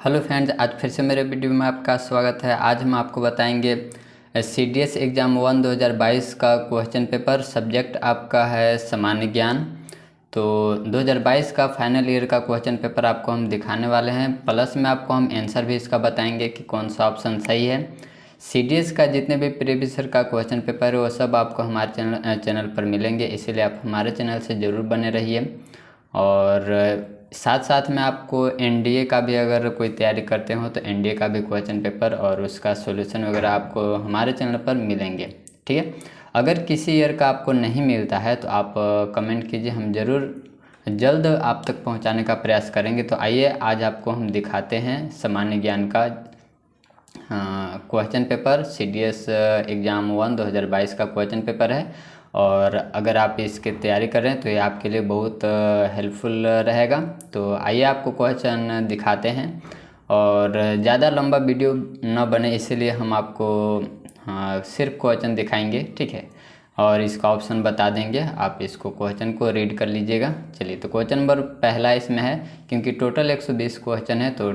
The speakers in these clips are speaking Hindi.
हेलो फ्रेंड्स, आज फिर से मेरे वीडियो में आपका स्वागत है। आज हम आपको बताएंगे CDS एग्ज़ाम 1 2022 का क्वेश्चन पेपर। सब्जेक्ट आपका है सामान्य ज्ञान। तो 2022 का फाइनल ईयर का क्वेश्चन पेपर आपको हम दिखाने वाले हैं, प्लस में आपको हम आंसर भी इसका बताएंगे कि कौन सा ऑप्शन सही है। CDS का जितने भी प्रीवियस ईयर का क्वेश्चन पेपर है वो सब आपको हमारे चैनल पर मिलेंगे, इसीलिए आप हमारे चैनल से ज़रूर बने रहिए। और साथ साथ में आपको NDA का भी, अगर कोई तैयारी करते हो तो NDA का भी क्वेश्चन पेपर और उसका सॉल्यूशन वगैरह आपको हमारे चैनल पर मिलेंगे। ठीक है, अगर किसी ईयर का आपको नहीं मिलता है तो आप कमेंट कीजिए, हम ज़रूर जल्द आप तक पहुंचाने का प्रयास करेंगे। तो आइए आज आपको हम दिखाते हैं सामान्य ज्ञान का क्वेश्चन पेपर। CDS एग्ज़ाम 1 2022 का क्वेश्चन पेपर है, और अगर आप इसकी तैयारी कर रहे हैं तो ये आपके लिए बहुत हेल्पफुल रहेगा। तो आइए आपको क्वेश्चन दिखाते हैं, और ज़्यादा लंबा वीडियो न बने इसीलिए हम आपको सिर्फ क्वेश्चन दिखाएंगे, ठीक है, और इसका ऑप्शन बता देंगे। आप इसको क्वेश्चन को रीड कर लीजिएगा। चलिए, तो क्वेश्चन नंबर पहला इसमें है, क्योंकि टोटल 120 क्वेश्चन है तो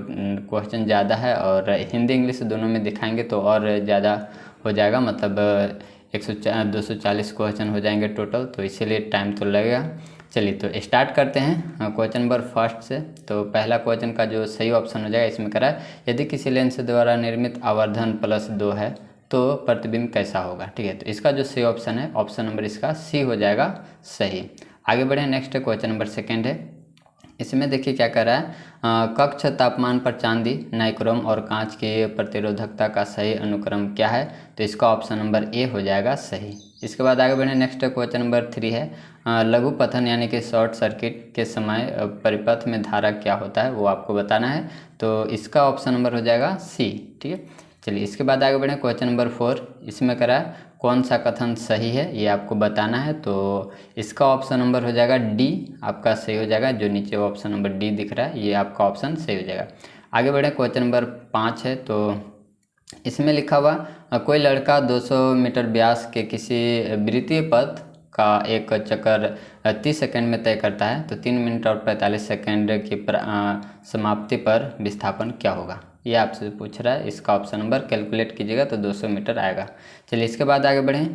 क्वेश्चन ज़्यादा है, और हिंदी इंग्लिश दोनों में दिखाएंगे तो और ज़्यादा हो जाएगा, मतलब 240 क्वेश्चन हो जाएंगे टोटल, तो इसीलिए टाइम तो लगेगा। चलिए, तो स्टार्ट करते हैं क्वेश्चन नंबर फर्स्ट से। तो पहला क्वेश्चन का जो सही ऑप्शन हो जाएगा इसमें करा है, यदि किसी लेंस द्वारा निर्मित आवर्धन +2 है तो प्रतिबिंब कैसा होगा। ठीक है, तो इसका जो सही ऑप्शन है, ऑप्शन नंबर इसका सी हो जाएगा सही। आगे बढ़े, नेक्स्ट क्वेश्चन नंबर सेकेंड है। इसमें देखिए क्या कर रहा है, कक्ष तापमान पर चांदी, नाइक्रोम और कांच की प्रतिरोधकता का सही अनुक्रम क्या है। तो इसका ऑप्शन नंबर ए हो जाएगा सही। इसके बाद आगे बढ़े, नेक्स्ट क्वेश्चन नंबर 3 है, लघु पतन यानी कि शॉर्ट सर्किट के समय परिपथ में धारा क्या होता है वो आपको बताना है। तो इसका ऑप्शन नंबर हो जाएगा सी। ठीक है, चलिए इसके बाद आगे बढ़े, क्वेश्चन नंबर 4। इसमें करा कौन सा कथन सही है ये आपको बताना है। तो इसका ऑप्शन नंबर हो जाएगा डी आपका सही हो जाएगा। जो नीचे ऑप्शन नंबर डी दिख रहा है ये आपका ऑप्शन सही हो जाएगा। आगे बढ़े, क्वेश्चन नंबर 5 है। तो इसमें लिखा हुआ, कोई लड़का 200 मीटर व्यास के किसी वृत्तीय पथ का एक चक्कर 30 सेकंड में तय करता है, तो 3 मिनट और 45 सेकंड की समाप्ति पर विस्थापन क्या होगा, ये आपसे पूछ रहा है। इसका ऑप्शन नंबर कैलकुलेट कीजिएगा तो 200 मीटर आएगा। चलिए इसके बाद आगे बढ़ें,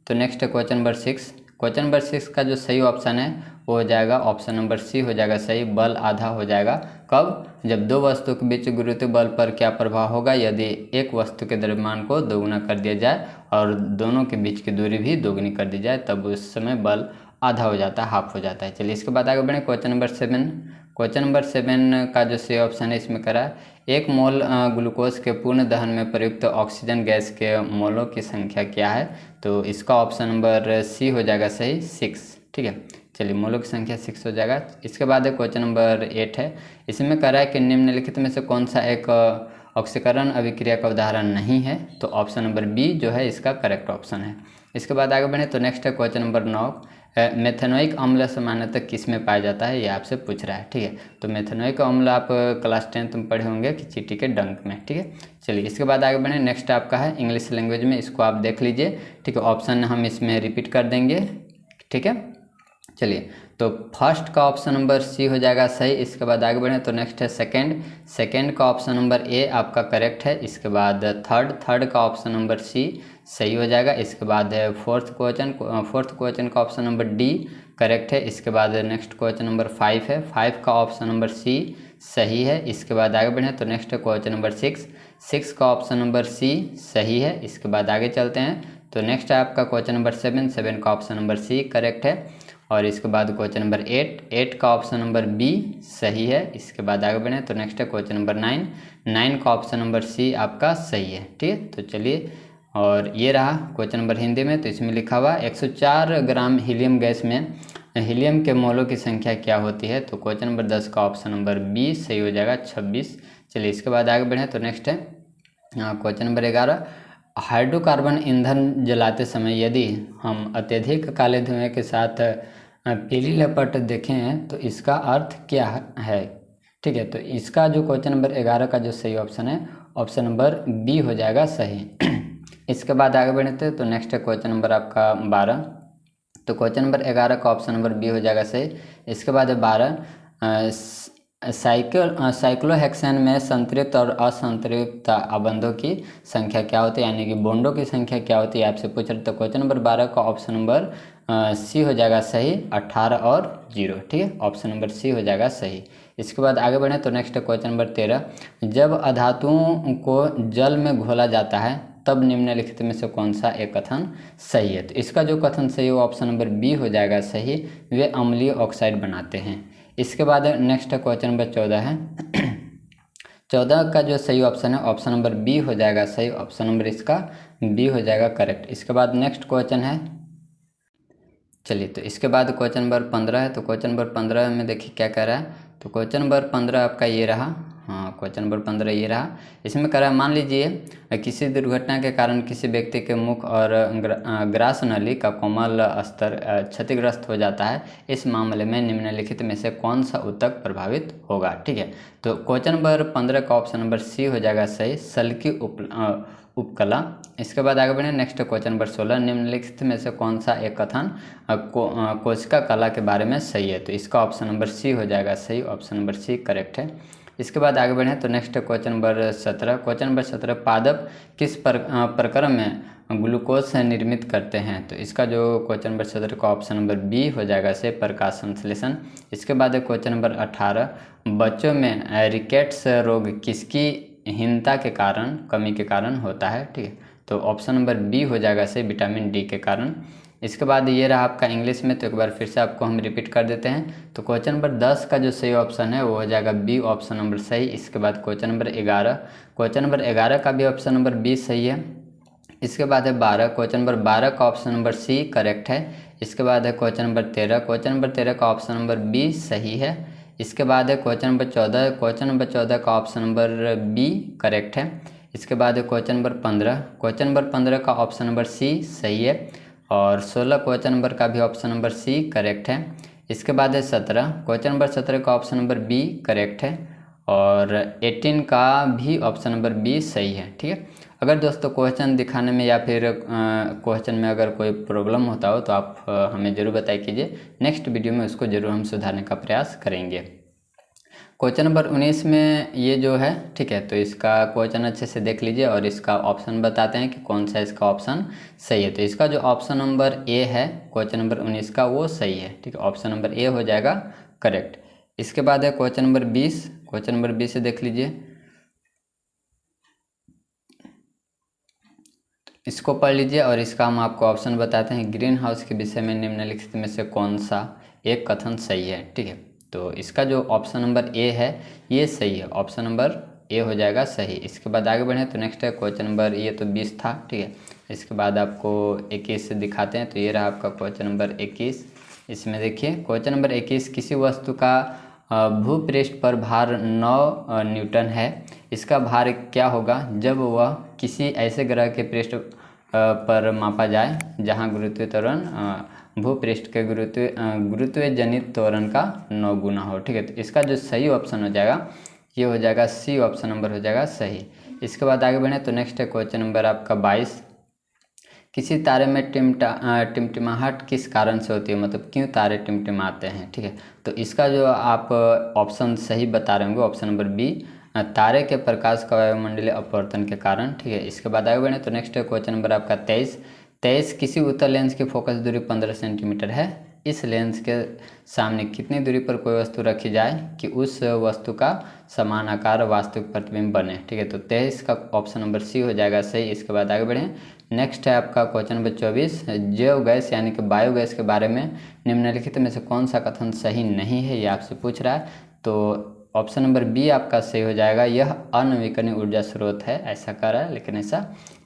तो next question number 6। Question number 6 का जो सही ऑप्शन है वो हो जाएगा ऑप्शन नंबर सी हो जाएगा सही। बल आधा हो जाएगा कब, जब दो वस्तु के बीच गुरुत्व बल पर क्या प्रभाव होगा, यदि एक वस्तु के द्रव्यमान को दोगुना कर दिया जाए और दोनों के बीच की दूरी भी दोगुनी कर दी जाए, तब उस समय बल आधा हो जाता है, हाफ हो जाता है। चलिए इसके बाद आगे बढ़ें, क्वेश्चन नंबर 7। क्वेश्चन नंबर 7 का जो सही ऑप्शन है इसमें करा, 1 मोल ग्लूकोज के पूर्ण दहन में प्रयुक्त ऑक्सीजन गैस के मोलों की संख्या क्या है। तो इसका ऑप्शन नंबर सी हो जाएगा सही, 6। ठीक है, चलिए मोलों की संख्या 6 हो जाएगा। इसके बाद क्वेश्चन नंबर 8 है। इसमें करा है कि निम्नलिखित में से कौन सा एक ऑक्सीकरण अभिक्रिया का उदाहरण नहीं है। तो ऑप्शन नंबर बी जो है इसका करेक्ट ऑप्शन है। इसके बाद आगे बढ़े, तो नेक्स्ट है क्वेश्चन नंबर 9। मेथेनोइक अम्ल सामान्यतः किस में पाया जाता है ये आपसे पूछ रहा है। ठीक है, तो मेथेनोइक अम्ल आप क्लास 10th में पढ़े होंगे कि चींटी के डंक में। ठीक है, चलिए इसके बाद आगे बढ़े, नेक्स्ट आपका है इंग्लिश लैंग्वेज में, इसको आप देख लीजिए। ठीक है, ऑप्शन हम इसमें रिपीट कर देंगे। ठीक है, चलिए, तो फर्स्ट का ऑप्शन नंबर सी हो जाएगा सही। इसके बाद आगे बढ़ें, तो नेक्स्ट है सेकंड का ऑप्शन नंबर ए आपका करेक्ट है। इसके बाद थर्ड का ऑप्शन नंबर सी सही हो जाएगा। इसके बाद है फोर्थ क्वेश्चन का ऑप्शन नंबर डी करेक्ट है। इसके बाद नेक्स्ट क्वेश्चन नंबर 5 है, 5 का ऑप्शन नंबर सी सही है। इसके बाद आगे बढ़ें, तो नेक्स्ट क्वेश्चन नंबर 6 का ऑप्शन नंबर सी सही है। इसके बाद आगे चलते हैं, तो नेक्स्ट है आपका क्वेश्चन नंबर 7 का ऑप्शन नंबर सी करेक्ट है। और इसके बाद क्वेश्चन नंबर 8 का ऑप्शन नंबर बी सही है। इसके बाद आगे बढ़ें, तो नेक्स्ट है क्वेश्चन नंबर 9 का ऑप्शन नंबर सी आपका सही है। ठीक है, तो चलिए, और ये रहा क्वेश्चन नंबर हिंदी में। तो इसमें लिखा हुआ 104 ग्राम हीलियम गैस में हीलियम के मोलों की संख्या क्या होती है। तो क्वेश्चन नंबर 10 का ऑप्शन नंबर बी सही हो जाएगा, 26। चलिए इसके बाद आगे बढ़ें, तो नेक्स्ट है क्वेश्चन नंबर 11। हाइड्रोकार्बन ईंधन जलाते समय यदि हम अत्यधिक काले धुएं के साथ पीली लपट देखें तो इसका अर्थ क्या है। ठीक है, तो इसका जो क्वेश्चन नंबर 11 का जो सही ऑप्शन है, ऑप्शन नंबर बी हो जाएगा सही। इसके बाद आगे बढ़ते हैं, तो नेक्स्ट है क्वेश्चन नंबर आपका 12। तो क्वेश्चन नंबर 11 का ऑप्शन नंबर बी हो जाएगा सही। इसके बाद 12 साइक्लोहेक्सेन में संतृप्त और असंतृप्त आबंधों की संख्या क्या होती है, यानी कि बॉन्डों की संख्या क्या होती है आपसे पूछ रहे। तो क्वेश्चन नंबर 12 का ऑप्शन नंबर सी हो जाएगा सही, 18 और 0। ठीक है, ऑप्शन नंबर सी हो जाएगा सही। इसके बाद आगे बढ़ें तो नेक्स्ट क्वेश्चन नंबर 13, जब अधातुओं को जल में घोला जाता है तब निम्नलिखित में से कौन सा एक कथन सही है। तो इसका जो कथन सही है वो ऑप्शन नंबर बी हो जाएगा सही, वे अम्लीय ऑक्साइड बनाते हैं। इसके बाद नेक्स्ट क्वेश्चन नंबर 14 है 14 का जो सही ऑप्शन है ऑप्शन नंबर बी हो जाएगा सही, ऑप्शन नंबर इसका बी हो जाएगा करेक्ट। इसके बाद नेक्स्ट क्वेश्चन है, चलिए तो इसके बाद क्वेश्चन नंबर 15 है। तो क्वेश्चन नंबर 15 में देखिए क्या कह रहा है। तो क्वेश्चन नंबर 15 आपका ये रहा, हाँ क्वेश्चन नंबर 15 ये रहा। इसमें कह रहा है मान लीजिए किसी दुर्घटना के कारण किसी व्यक्ति के मुख और ग्रास नली का कोमल स्तर क्षतिग्रस्त हो जाता है। इस मामले में निम्नलिखित में से कौन सा ऊतक प्रभावित होगा। ठीक है, तो क्वेश्चन नंबर 15 का ऑप्शन नंबर सी हो जाएगा सही, सल्की उपकला। इसके बाद आगे बढ़े नेक्स्ट क्वेश्चन नंबर 16, निम्नलिखित में से कौन सा एक कथन कोशिका कला के बारे में सही है। तो इसका ऑप्शन नंबर सी हो जाएगा सही, ऑप्शन नंबर सी करेक्ट है। इसके बाद आगे बढ़ें तो next question number 17, question number 17, पादप किस प्रक्रम में ग्लूकोज से निर्मित करते हैं। तो इसका जो क्वेश्चन नंबर 17 का ऑप्शन नंबर बी हो जाएगा से प्रकाश संश्लेषण। इसके बाद क्वेश्चन नंबर 18, बच्चों में रिकेट्स रोग किसकी हीनता के कारण, कमी के कारण होता है। ठीक है, तो ऑप्शन नंबर बी हो जाएगा से विटामिन डी के कारण। इसके बाद ये रहा आपका इंग्लिश में, तो एक बार फिर से आपको हम रिपीट कर देते हैं। तो क्वेश्चन नंबर 10 का जो सही ऑप्शन है वो हो जाएगा बी, ऑप्शन नंबर सही। इसके बाद क्वेश्चन नंबर 11, क्वेश्चन नंबर 11 का भी ऑप्शन नंबर बी सही है। इसके बाद है 12, क्वेश्चन नंबर 12 का ऑप्शन नंबर सी करेक्ट है। इसके बाद है क्वेश्चन नंबर 13, क्वेश्चन नंबर 13 का ऑप्शन नंबर बी सही है। इसके बाद है क्वेश्चन नंबर 14, क्वेश्चन नंबर 14 का ऑप्शन नंबर बी करेक्ट है। इसके बाद है क्वेश्चन नंबर 15, क्वेश्चन नंबर 15 का ऑप्शन नंबर सी सही है। और 16 क्वेश्चन नंबर का भी ऑप्शन नंबर सी करेक्ट है। इसके बाद है 17, क्वेश्चन नंबर 17 का ऑप्शन नंबर बी करेक्ट है। और 18 का भी ऑप्शन नंबर बी सही है। ठीक है, अगर दोस्तों क्वेश्चन दिखाने में या फिर क्वेश्चन में अगर कोई प्रॉब्लम होता हो तो आप हमें ज़रूर बताया कीजिए, नेक्स्ट वीडियो में उसको ज़रूर हम सुधारने का प्रयास करेंगे। क्वेश्चन नंबर 19 में ये जो है, ठीक है, तो इसका क्वेश्चन अच्छे से देख लीजिए और इसका ऑप्शन बताते हैं कि कौन सा इसका ऑप्शन सही है। तो इसका जो ऑप्शन नंबर ए है क्वेश्चन नंबर 19 का वो सही है। ठीक है, ऑप्शन नंबर ए हो जाएगा करेक्ट। इसके बाद है क्वेश्चन नंबर 20, क्वेश्चन नंबर 20 से देख लीजिए, इसको पढ़ लीजिए और इसका हम आपको ऑप्शन बताते हैं। ग्रीन हाउस के विषय में निम्नलिखित में से कौन सा एक कथन सही है। ठीक है, तो इसका जो ऑप्शन नंबर ए है ये सही है, ऑप्शन नंबर ए हो जाएगा सही। इसके बाद आगे बढ़ें तो नेक्स्ट है क्वेश्चन नंबर, ये तो 20 था। ठीक है, इसके बाद आपको 21 दिखाते हैं। तो ये रहा आपका क्वेश्चन नंबर 21। इसमें देखिए क्वेश्चन नंबर 21, किसी वस्तु का भूपृष्ठ पर भार 9 न्यूटन है। इसका भार क्या होगा जब वह किसी ऐसे ग्रह के पृष्ठ पर मापा जाए जहां गुरुत्वीय त्वरण भूपृष्ठ के गुरुत्वीय जनित त्वरण का 9 गुना हो। ठीक है, तो इसका जो सही ऑप्शन हो जाएगा ये हो जाएगा सी, ऑप्शन नंबर हो जाएगा सही। इसके बाद आगे बढ़े तो नेक्स्ट है क्वेश्चन नंबर आपका 22, किसी तारे में टिमटिमाहट किस कारण से होती है, मतलब क्यों तारे टिमटिमाते हैं। ठीक है, तो इसका जो आप ऑप्शन सही बता रहे होंगे ऑप्शन नंबर बी, तारे के प्रकाश का वायुमंडलीय अपवर्तन के कारण। ठीक है, इसके बाद आगे बढ़े तो नेक्स्ट है क्वेश्चन नंबर आपका 23, किसी उत्तल लेंस की फोकस दूरी 15 सेंटीमीटर है। इस लेंस के सामने कितनी दूरी पर कोई वस्तु रखी जाए कि उस वस्तु का समान आकार वास्तविक प्रतिबिंब बने। ठीक है, तो 23 का ऑप्शन नंबर सी हो जाएगा सही। इसके बाद आगे बढ़ें, नेक्स्ट है आपका क्वेश्चन नंबर 24, जैव गैस यानी कि बायोगैस के बारे में निम्नलिखित में से कौन सा कथन सही नहीं है, ये आपसे पूछ रहा है। तो ऑप्शन नंबर बी आपका सही हो जाएगा, यह अनवीकरणीय ऊर्जा स्रोत है, ऐसा कर रहा है लेकिन ऐसा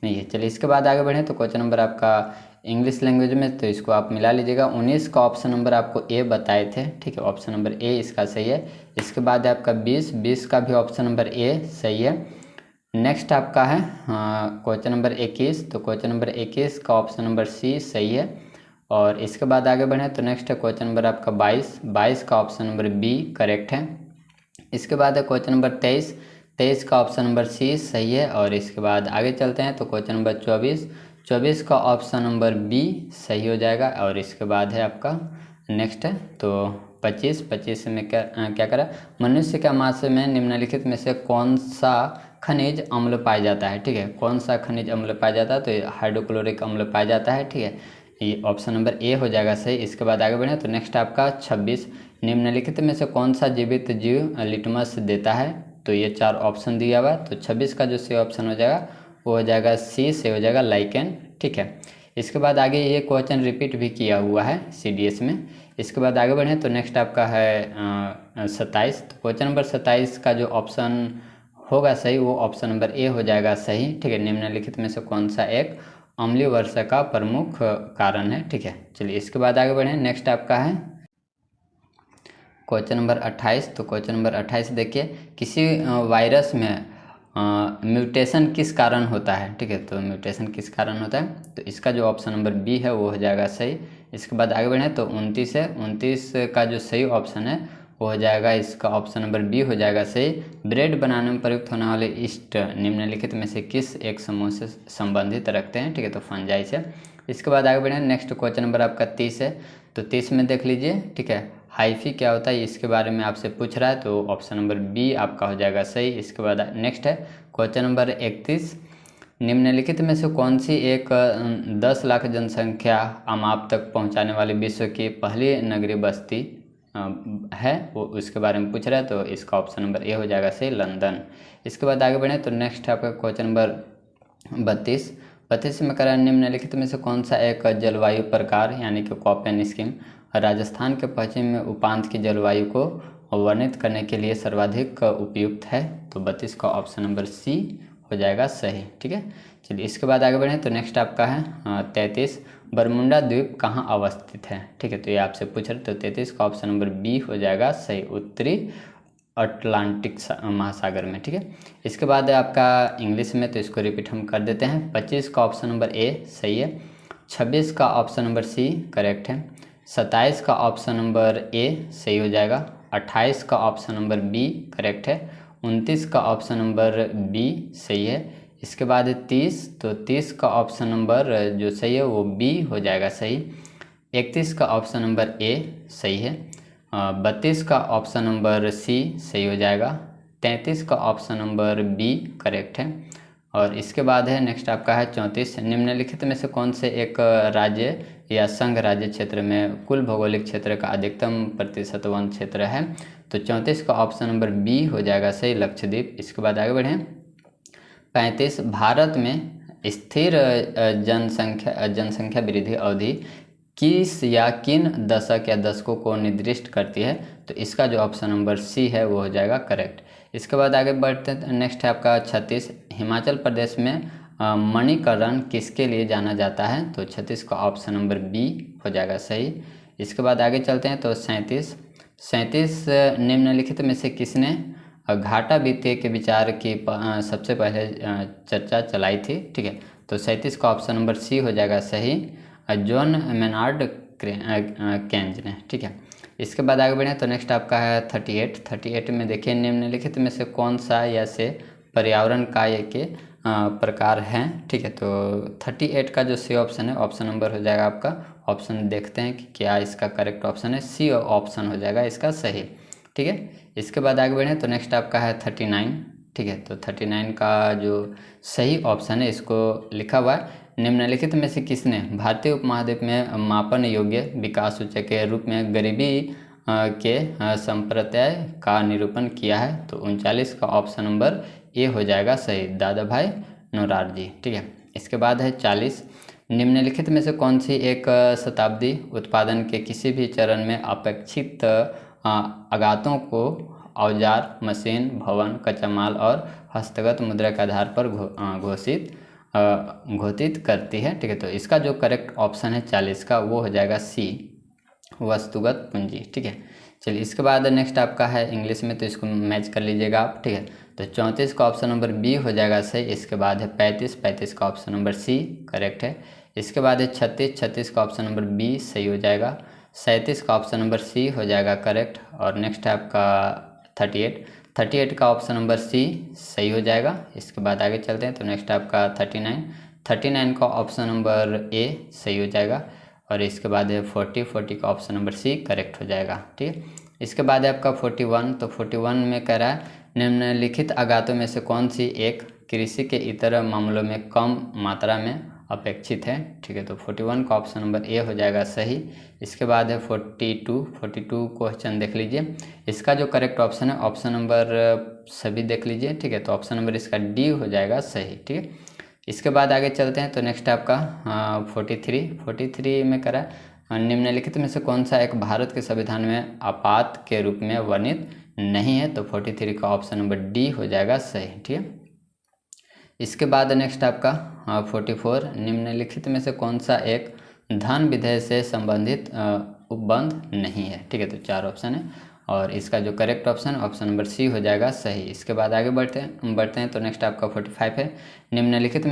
नहीं है। चलिए इसके बाद आगे बढ़ें तो क्वेश्चन नंबर आपका इंग्लिश लैंग्वेज में, तो इसको आप मिला लीजिएगा। 19 का ऑप्शन नंबर आपको ए बताए थे। ठीक है, ऑप्शन नंबर ए इसका सही है। इसके बाद है आपका 20 का भी ऑप्शन नंबर ए सही है। नेक्स्ट आपका है क्वेश्चन नंबर 21, तो क्वेश्चन नंबर 21 का ऑप्शन नंबर सी सही है। और इसके बाद आगे बढ़ें तो नेक्स्ट है क्वेश्चन नंबर आपका 22 का ऑप्शन नंबर बी करेक्ट है। इसके बाद है क्वेश्चन नंबर 23 का ऑप्शन नंबर सी सही है। और इसके बाद आगे चलते हैं तो क्वेश्चन नंबर 24 का ऑप्शन नंबर बी सही हो जाएगा। और इसके बाद है आपका नेक्स्ट है तो 25 में क्या करा, मनुष्य के मांस में निम्नलिखित में से कौन सा खनिज अम्ल पाया जाता है। ठीक है, कौन सा खनिज अम्ल पाया जाता है, तो ये हाइड्रोक्लोरिक अम्ल पाया जाता है। ठीक है, ये ऑप्शन नंबर ए हो जाएगा सही। इसके बाद आगे बढ़ें तो नेक्स्ट आपका 26, निम्नलिखित में से कौन सा जीवित जीव लिटमस देता है, तो ये 4 ऑप्शन दिया हुआ है। तो 26 का जो सही ऑप्शन हो जाएगा वो हो जाएगा सी, से हो जाएगा लाइकेन। ठीक है, इसके बाद आगे ये क्वेश्चन रिपीट भी किया हुआ है CDS में। इसके बाद आगे बढ़ें तो नेक्स्ट आपका है 27। तो क्वेश्चन नंबर 27 का जो ऑप्शन होगा सही वो ऑप्शन नंबर ए हो जाएगा सही। ठीक है, निम्नलिखित में से कौन सा एक अम्लीय वर्षा का प्रमुख कारण है। ठीक है, चलिए इसके बाद आगे बढ़ें। नेक्स्ट आपका है क्वेश्चन नंबर 28। तो क्वेश्चन नंबर 28 देखिए, किसी वायरस में म्यूटेशन किस कारण होता है। ठीक है, तो म्यूटेशन किस कारण होता है, तो इसका जो ऑप्शन नंबर बी है वो हो जाएगा सही। इसके बाद आगे बढ़ें तो 29 है, 29 का जो सही ऑप्शन है वो हो जाएगा, इसका ऑप्शन नंबर बी हो जाएगा सही। ब्रेड बनाने में प्रयुक्त होने वाले ईस्ट निम्नलिखित में से किस एक समूह से संबंधित रखते हैं। ठीक है, तो फंजाई से। इसके बाद आगे बढ़ें, नेक्स्ट क्वेश्चन नंबर आपका 30 है। तो 30 में देख लीजिए, ठीक है, हाइफी क्या होता है इसके बारे में आपसे पूछ रहा है, तो ऑप्शन नंबर बी आपका हो जाएगा सही। इसके बाद नेक्स्ट है क्वेश्चन नंबर 31, निम्नलिखित में से कौन सी एक 10 लाख जनसंख्या अमाप तक पहुंचाने वाली विश्व की पहली नगरीय बस्ती है, वो उसके बारे में पूछ रहा है, तो इसका ऑप्शन नंबर ए हो जाएगा सही, लंदन। इसके बाद आगे बढ़ें तो नेक्स्ट आपका क्वेश्चन नंबर 32 में करा, निम्नलिखित में से कौन सा एक जलवायु प्रकार यानी कि कोपेन स्कीम राजस्थान के पश्चिम में उपांत की जलवायु को वर्णित करने के लिए सर्वाधिक उपयुक्त है, तो 32 का ऑप्शन नंबर सी हो जाएगा सही। ठीक है, चलिए इसके बाद आगे बढ़ें तो नेक्स्ट आपका है 33, बरमुंडा द्वीप कहाँ अवस्थित है। ठीक है, तो ये आपसे पूछ रहे, तो 33 का ऑप्शन नंबर बी हो जाएगा सही, उत्तरी अटलांटिक महासागर में। ठीक है, इसके बाद आपका इंग्लिश में, तो इसको रिपीट हम कर देते हैं। 25 का ऑप्शन नंबर ए सही है, 26 का ऑप्शन नंबर सी करेक्ट है, 27 का ऑप्शन नंबर ए सही हो जाएगा, 28 का ऑप्शन नंबर बी करेक्ट है, 29 का ऑप्शन नंबर बी सही है। इसके बाद 30, तो 30 का ऑप्शन नंबर जो सही है वो बी हो जाएगा सही, 31 का ऑप्शन नंबर ए सही है, 32 का ऑप्शन नंबर सी सही हो जाएगा, 33 का ऑप्शन नंबर बी करेक्ट है। और इसके बाद है नेक्स्ट आपका है 34, निम्नलिखित में से कौन से एक राज्य या संघ राज्य क्षेत्र में कुल भौगोलिक क्षेत्र का अधिकतम प्रतिशत वन क्षेत्र है, तो 34 का ऑप्शन नंबर बी हो जाएगा सही, लक्षद्वीप। इसके बाद आगे बढ़ें 35, भारत में स्थिर जनसंख्या वृद्धि अवधि किस या किन दशक या दशकों को निर्दिष्ट करती है, तो इसका जो ऑप्शन नंबर सी है वो हो जाएगा करेक्ट। इसके बाद आगे बढ़ते हैं, नेक्स्ट है आपका 36, हिमाचल प्रदेश में मणिकरण किसके लिए जाना जाता है, तो 36 का ऑप्शन नंबर बी हो जाएगा सही। इसके बाद आगे चलते हैं तो 37 निम्नलिखित में से किसने घाटा वित्तीय के विचार की सबसे पहले चर्चा चलाई थी। ठीक है, तो 37 का ऑप्शन नंबर सी हो जाएगा सही, जॉन मेनार्ड केन्ज ने। ठीक है, इसके बाद आगे बढ़ें तो नेक्स्ट आपका है 38 में देखिए, निम्नलिखित में से कौन सा या से पर्यावरण कार्य के प्रकार हैं। ठीक है, तो 38 का जो सी ऑप्शन है ऑप्शन नंबर हो जाएगा आपका, ऑप्शन देखते हैं कि क्या इसका करेक्ट ऑप्शन है, सी ऑप्शन हो जाएगा इसका सही। ठीक है, इसके बाद आगे बढ़ें तो नेक्स्ट आपका है 39। ठीक है, तो 39 का जो सही ऑप्शन है इसको लिखा हुआ है, निम्नलिखित में से किसने भारतीय उपमहाद्वीप में मापन योग्य विकास सूचक के रूप में गरीबी के संप्रत्यय का निरूपण किया है, तो 39 का ऑप्शन नंबर ए हो जाएगा सही, दादा भाई नौरारजी। ठीक है, इसके बाद है 40, निम्नलिखित में से कौन सी एक शताब्दी उत्पादन के किसी भी चरण में अपेक्षित आघातों को औजार, मशीन, भवन, कच्चा माल और हस्तगत मुद्रा के आधार पर घोषित करती है। ठीक है, तो इसका जो करेक्ट ऑप्शन है 40 का वो हो जाएगा सी, वस्तुगत पूंजी। ठीक है, चलिए इसके बाद नेक्स्ट आपका है इंग्लिश में, तो इसको मैच कर लीजिएगा आप। ठीक है, तो 34 का ऑप्शन नंबर बी हो जाएगा सही। इसके बाद है 35 का ऑप्शन नंबर सी करेक्ट है। इसके बाद है 36 का ऑप्शन नंबर बी सही हो जाएगा, 37 का ऑप्शन नंबर सी हो जाएगा करेक्ट। और नेक्स्ट है आपका 38 का ऑप्शन नंबर सी सही हो जाएगा। इसके बाद आगे चलते हैं तो नेक्स्ट आपका 39 का ऑप्शन नंबर ए सही हो जाएगा। और इसके बाद है 40 का ऑप्शन नंबर सी करेक्ट हो जाएगा। ठीक है, इसके बाद है आपका 41। तो 41 में कह रहा है निम्नलिखित आघातों में से कौन सी एक कृषि के इतर मामलों में कम मात्रा में अपेक्षित है। ठीक है, तो 41 का ऑप्शन नंबर ए हो जाएगा सही। इसके बाद है 42 क्वेश्चन देख लीजिए। इसका जो करेक्ट ऑप्शन है ऑप्शन नंबर सभी देख लीजिए। ठीक है, तो ऑप्शन नंबर इसका डी हो जाएगा सही। ठीक है, इसके बाद आगे चलते हैं। तो नेक्स्ट आपका 43 में करा निम्नलिखित में से कौन सा एक भारत के संविधान में आपात के रूप में वर्णित नहीं है। तो 43 का ऑप्शन नंबर डी हो जाएगा सही। ठीक है, इसके बाद नेक्स्ट आपका 44 निम्नलिखित में से कौन सा एक धन विधेय से संबंधित उपबंध नहीं है। ठीक है, तो 4 ऑप्शन है और इसका जो correct option option number C हो जाएगा सही। इसके बाद आगे बढ़ते हैं। तो नेक्स्ट आपका 45 है निम्नलिखित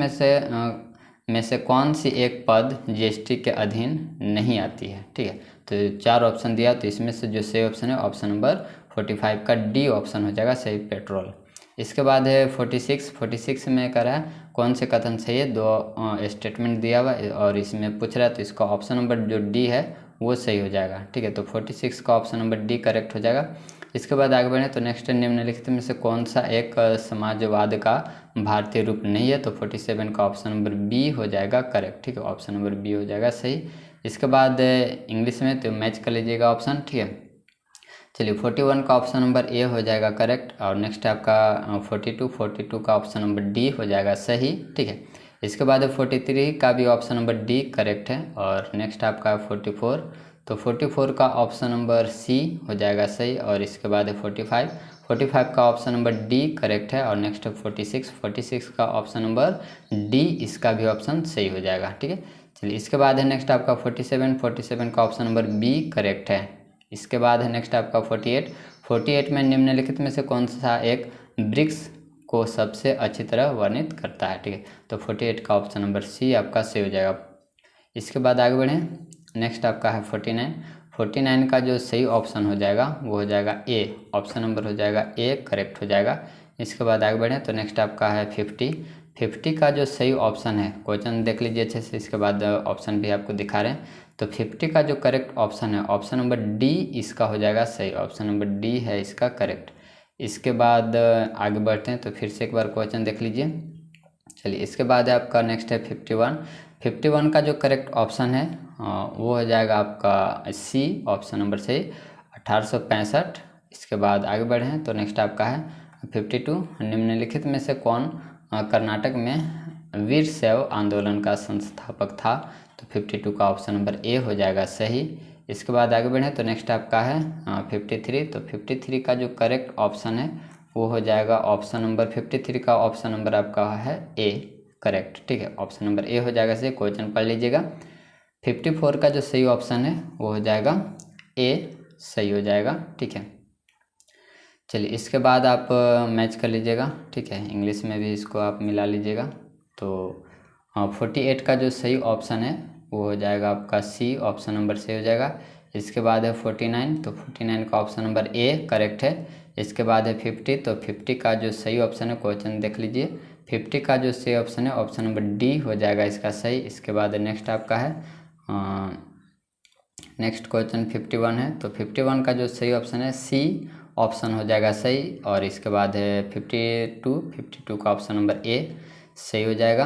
में से कौन सी एक पद जीएसटी के अधीन नहीं आती है। ठीक है, तो 4 ऑप्शन दिया, तो इसमें से जो सही ऑप्शन है ऑप्शन नंबर 45 का डी ऑप्शन हो जाएगा सही, पेट्रोल। इसके बाद है 46 में कह रहा है कौन से कथन सही है। 2 स्टेटमेंट दिया हुआ और इसमें पूछ रहा है, तो इसका ऑप्शन नंबर जो डी है वो सही हो जाएगा। ठीक है, तो 46 का ऑप्शन नंबर डी करेक्ट हो जाएगा। इसके बाद आगे बढ़े। तो नेक्स्ट निम्नलिखित में से कौन सा एक समाजवाद का भारतीय रूप नहीं है। तो 47 का ऑप्शन नंबर बी हो जाएगा करेक्ट। ठीक है, ऑप्शन नंबर बी हो जाएगा सही। इसके बाद इंग्लिश में तो मैच कर लीजिएगा ऑप्शन। ठीक है, चलिए 41 का ऑप्शन नंबर ए हो जाएगा करेक्ट और नेक्स्ट आपका 42 का ऑप्शन नंबर डी हो जाएगा सही। ठीक है, इसके बाद 43 का भी ऑप्शन नंबर डी करेक्ट है और नेक्स्ट आपका 44, तो 44 का ऑप्शन नंबर सी हो जाएगा सही और इसके बाद 45 का ऑप्शन नंबर डी करेक्ट है और नेक्स्ट 46 का ऑप्शन नंबर डी, इसका भी ऑप्शन सही हो जाएगा। ठीक है, चलिए इसके बाद है नेक्स्ट आपका 47 का ऑप्शन नंबर बी करेक्ट है। इसके बाद है नेक्स्ट आपका 48 में निम्नलिखित में से कौन सा एक वृक्ष को सबसे अच्छी तरह वर्णित करता है। ठीक है, तो 48 का ऑप्शन नंबर सी आपका सही हो जाएगा। इसके बाद आगे बढ़ें। नेक्स्ट आपका है 49 का जो सही ऑप्शन हो जाएगा वो हो जाएगा ए, ऑप्शन नंबर हो जाएगा ए करेक्ट हो जाएगा। इसके बाद आगे बढ़ें। तो नेक्स्ट आपका है 50 का जो सही ऑप्शन है, क्वेश्चन देख लीजिए अच्छे से, इसके बाद ऑप्शन भी आपको दिखा रहे हैं। तो 50 का जो करेक्ट ऑप्शन है ऑप्शन नंबर डी इसका हो जाएगा सही, ऑप्शन नंबर डी है इसका करेक्ट। इसके बाद आगे बढ़ते हैं। तो फिर से एक बार क्वेश्चन देख लीजिए। चलिए इसके बाद आपका नेक्स्ट है 51 का जो करेक्ट ऑप्शन है वो हो जाएगा आपका सी, ऑप्शन नंबर से 1865। इसके बाद आगे बढ़े हैं। तो नेक्स्ट आपका है 52 निम्नलिखित में से कौन कर्नाटक में वीर शैव आंदोलन का संस्थापक था। तो 52 का ऑप्शन नंबर ए हो जाएगा सही। इसके बाद आगे बढ़े। तो नेक्स्ट आपका है 53, तो 53 का जो करेक्ट ऑप्शन है वो हो जाएगा ऑप्शन नंबर 53 का ऑप्शन नंबर आपका है ए करेक्ट। ठीक है, ऑप्शन नंबर ए हो जाएगा सही, क्वेश्चन पढ़ लीजिएगा। 54 का जो सही ऑप्शन है वो हो जाएगा ए सही हो जाएगा। ठीक है, चलिए इसके बाद आप मैच कर लीजिएगा। ठीक है, इंग्लिश में भी इसको आप मिला लीजिएगा। तो 48 का जो सही ऑप्शन है वो हो जाएगा आपका सी, ऑप्शन नंबर से हो जाएगा। इसके बाद है 49, तो 49 का ऑप्शन नंबर ए करेक्ट है। इसके बाद है 50, तो 50 का जो सही ऑप्शन है, क्वेश्चन देख लीजिए, 50 का जो सही ऑप्शन है ऑप्शन नंबर डी हो जाएगा इसका सही। इसके बाद नेक्स्ट आपका है नेक्स्ट क्वेश्चन 51 है, तो 51 का जो सही ऑप्शन है सी ऑप्शन हो जाएगा सही। और इसके बाद है 52 का ऑप्शन नंबर ए सही हो जाएगा।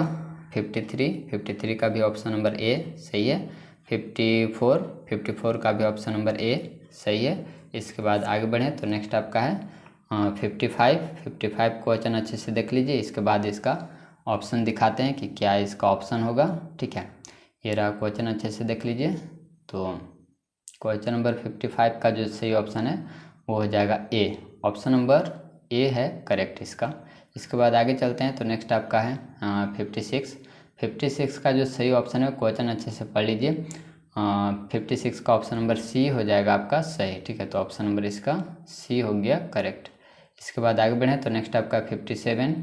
53 का भी ऑप्शन नंबर ए सही है। 54 का भी ऑप्शन नंबर ए सही है। इसके बाद आगे बढ़ें। तो नेक्स्ट आपका है 55 क्वेश्चन अच्छे से देख लीजिए। इसके बाद इसका ऑप्शन दिखाते हैं कि क्या इसका ऑप्शन होगा। ठीक है, ये रहा क्वेश्चन, अच्छे से देख लीजिए। तो क्वेश्चन नंबर 55 का जो सही ऑप्शन है वो हो जाएगा ए, ऑप्शन नंबर ए है करेक्ट इसका। इसके बाद आगे चलते हैं। तो नेक्स्ट आपका है 56 का जो सही ऑप्शन है क्वेश्चन अच्छे से पढ़ लीजिए। 56 का ऑप्शन नंबर सी हो जाएगा आपका सही। ठीक है, तो ऑप्शन नंबर इसका सी हो गया करेक्ट। इसके बाद आगे बढ़ें। तो नेक्स्ट आपका 57,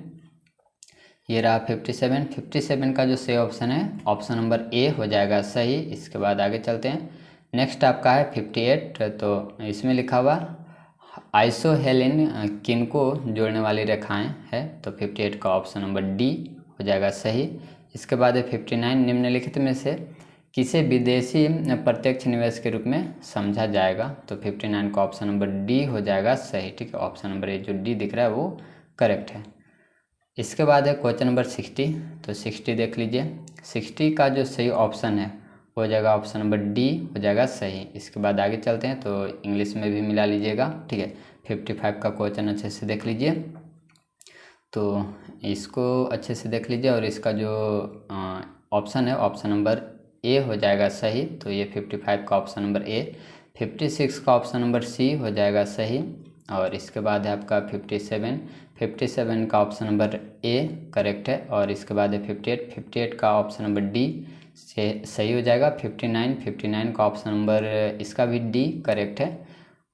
ये रहा 57 का जो सही ऑप्शन है ऑप्शन नंबर ए हो जाएगा सही। इसके बाद आगे चलते हैं। नेक्स्ट आपका है 58, तो इसमें लिखा हुआ आइसोहेलिन किनको जोड़ने वाली रेखाएं है, तो 58 का ऑप्शन नंबर डी हो जाएगा सही। इसके बाद है 59 निम्नलिखित में से किसे विदेशी प्रत्यक्ष निवेश के रूप में समझा जाएगा? तो 59 का ऑप्शन नंबर डी हो जाएगा सही। ठीक है, ऑप्शन नंबर ए जो डी दिख रहा है वो करेक्ट है। इसके बाद है क्वेश्चन नंबर 60। तो 60 देख लीजिए। 60 का जो सही ऑप्शन है वो हो जाएगा ऑप्शन नंबर डी हो जाएगा सही। इसके बाद आगे चलते हैं, तो इंग्लिश में भी मिला लीजिएगा। ठीक है, 55 का क्वेश्चन अच्छे से देख लीजिए। तो इसको अच्छे से देख लीजिए और इसका जो ऑप्शन है ऑप्शन नंबर ए हो जाएगा सही। तो ये 55 का ऑप्शन नंबर ए। 56 का ऑप्शन नंबर सी हो जाएगा सही। और इसके बाद है आपका 57 का ऑप्शन नंबर ए करेक्ट है। और इसके बाद है 58 का ऑप्शन नंबर डी से सही हो जाएगा। 59 का ऑप्शन नंबर इसका भी डी करेक्ट है।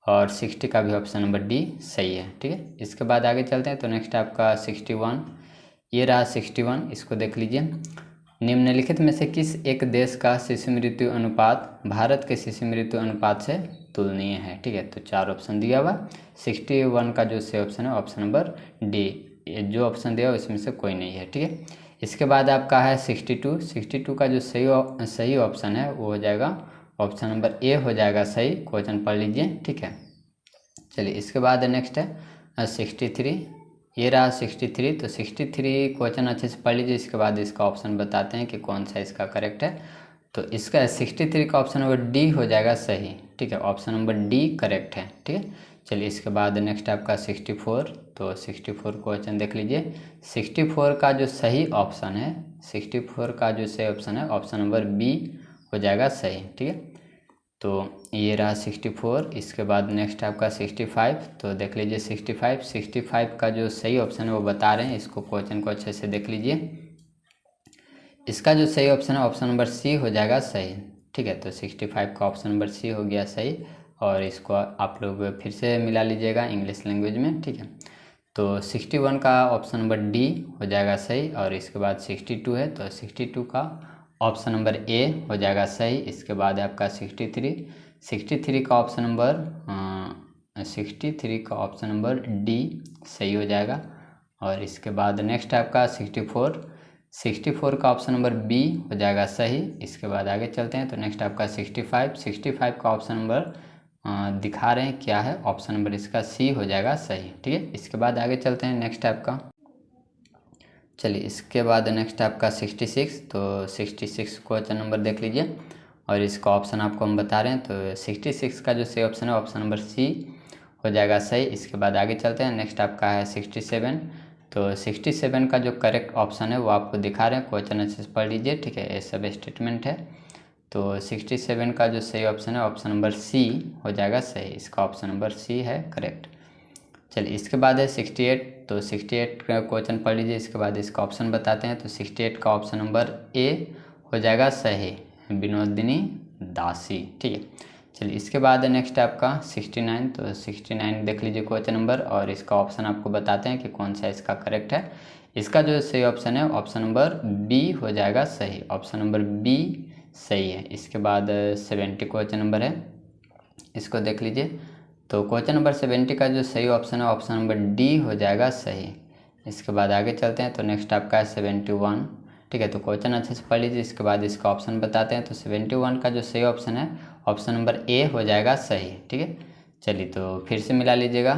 और 60 का भी ऑप्शन नंबर डी सही है। ठीक है, इसके बाद आगे चलते हैं। तो नेक्स्ट आपका 61, ये रहा 61। इसको देख लीजिए। निम्नलिखित में से किस एक देश का शिशु मृत्यु अनुपात भारत के शिशु मृत्यु अनुपात से तुलनीय है? ठीक है, तो 4 ऑप्शन दिया हुआ। 61 का जो सही ऑप्शन है ऑप्शन नंबर डी। जो ऑप्शन दिया हुआ इसमें से कोई नहीं है। ठीक है, इसके बाद आपका है 62 का जो सही ऑप्शन है वो हो जाएगा ऑप्शन नंबर ए हो जाएगा सही। क्वेश्चन पढ़ लीजिए। ठीक है, चलिए इसके बाद नेक्स्ट है 63, ये रहा 63। तो 63 क्वेश्चन अच्छे से पढ़ लीजिए। इसके बाद इसका ऑप्शन बताते हैं कि कौन सा इसका करेक्ट है। तो इसका 63 का ऑप्शन नंबर डी हो जाएगा सही। ठीक है, ऑप्शन नंबर डी करेक्ट है। ठीक है, चलिए इसके बाद नेक्स्ट आपका 64। तो 64 क्वेश्चन देख लीजिए। 64 का जो सही ऑप्शन है 64 का जो सही ऑप्शन है ऑप्शन नंबर बी हो जाएगा सही। ठीक है, तो ये रहा 64। इसके बाद नेक्स्ट आपका 65। तो देख लीजिए 65 का जो सही ऑप्शन है वो बता रहे हैं। इसको क्वेश्चन को अच्छे से देख लीजिए। इसका जो सही ऑप्शन है ऑप्शन नंबर सी हो जाएगा सही। ठीक है, तो 65 का ऑप्शन नंबर सी हो गया सही। और इसको आप लोग फिर से मिला लीजिएगा इंग्लिश लैंग्वेज में। ठीक है, तो 61 का ऑप्शन नंबर डी हो जाएगा सही। और इसके बाद 62 है, तो 62 का ऑप्शन नंबर ए हो जाएगा सही। इसके बाद है आपका 63 का ऑप्शन नंबर डी सही हो जाएगा। और इसके बाद नेक्स्ट आपका 64 का ऑप्शन नंबर बी हो जाएगा सही। इसके बाद आगे चलते हैं। तो नेक्स्ट आपका 65 का ऑप्शन नंबर दिखा रहे हैं क्या है, ऑप्शन नंबर इसका सी हो जाएगा सही। ठीक है, इसके बाद आगे चलते हैं नेक्स्ट आपका। चलिए इसके बाद नेक्स्ट आपका 66। तो 66 क्वेश्चन नंबर देख लीजिए और इसका ऑप्शन आपको हम बता रहे हैं। तो 66 का जो सही ऑप्शन है ऑप्शन नंबर सी हो जाएगा सही। इसके बाद आगे चलते हैं। नेक्स्ट आपका है 67। तो 67 का जो करेक्ट ऑप्शन है वो आपको दिखा रहे हैं। क्वेश्चन अच्छे से पढ़ लीजिए। ठीक है, ये सब स्टेटमेंट है। तो 67 का जो सही ऑप्शन है ऑप्शन नंबर सी हो जाएगा सही। इसका ऑप्शन नंबर सी है करेक्ट। चलिए इसके बाद है 68। तो 68 का क्वेश्चन पढ़ लीजिए। इसके बाद इसका ऑप्शन बताते हैं। तो 68 का ऑप्शन नंबर ए हो जाएगा सही, विनोदिनी दासी। ठीक है, चलिए इसके बाद है नेक्स्ट आपका 69। तो 69 देख लीजिए क्वेश्चन नंबर और इसका ऑप्शन आपको बताते हैं कि कौन सा इसका करेक्ट है। इसका जो सही ऑप्शन है ऑप्शन नंबर बी हो जाएगा सही। ऑप्शन नंबर बी सही है। इसके बाद 70 क्वेश्चन नंबर है, इसको देख लीजिए। तो क्वेश्चन नंबर 70 का जो सही ऑप्शन है ऑप्शन नंबर डी हो जाएगा सही। इसके बाद आगे चलते हैं। तो नेक्स्ट आपका है 71। ठीक है, तो क्वेश्चन अच्छे से पढ़ लीजिए। इसके बाद इसका ऑप्शन बताते हैं। तो 71 का जो सही ऑप्शन है ऑप्शन नंबर ए हो जाएगा सही। ठीक है, चलिए तो फिर से मिला लीजिएगा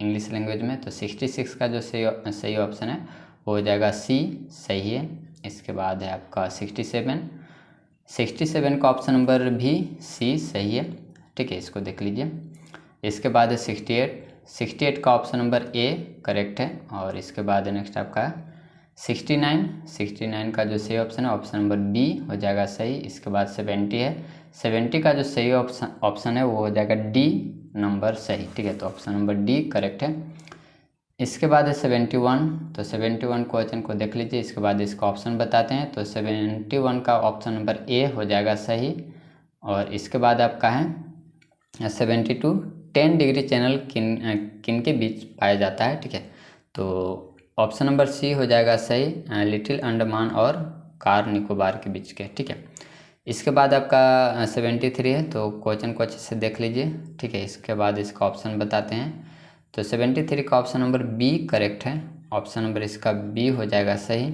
इंग्लिश लैंग्वेज में। तो 66 का जो सही ऑप्शन है वो हो जाएगा सी सही है। इसके बाद है आपका 67 का ऑप्शन नंबर भी सी सही है। ठीक है, इसको देख लीजिए। इसके बाद है 68 का ऑप्शन नंबर ए करेक्ट है। और इसके बाद नेक्स्ट आपका 69 का जो सही ऑप्शन है ऑप्शन नंबर बी हो जाएगा सही। इसके बाद 70 है। 70 का जो सही ऑप्शन है वो हो जाएगा डी नंबर सही। ठीक है, तो ऑप्शन नंबर डी करेक्ट है। इसके बाद है 71। तो 71 क्वेश्चन को देख लीजिए। इसके बाद इसका ऑप्शन बताते हैं। तो 71 का ऑप्शन नंबर ए हो जाएगा सही। और इसके बाद आपका है 72 10 डिग्री चैनल किन के बीच पाया जाता है। ठीक है, तो ऑप्शन नंबर सी हो जाएगा सही, लिटिल अंडमान और कार निकोबार के बीच के। ठीक है, इसके बाद आपका 73 है। तो क्वेश्चन को अच्छे से देख लीजिए। ठीक है, इसके बाद इसका ऑप्शन बताते हैं। तो 73 का ऑप्शन नंबर बी करेक्ट है। ऑप्शन नंबर इसका बी हो जाएगा सही।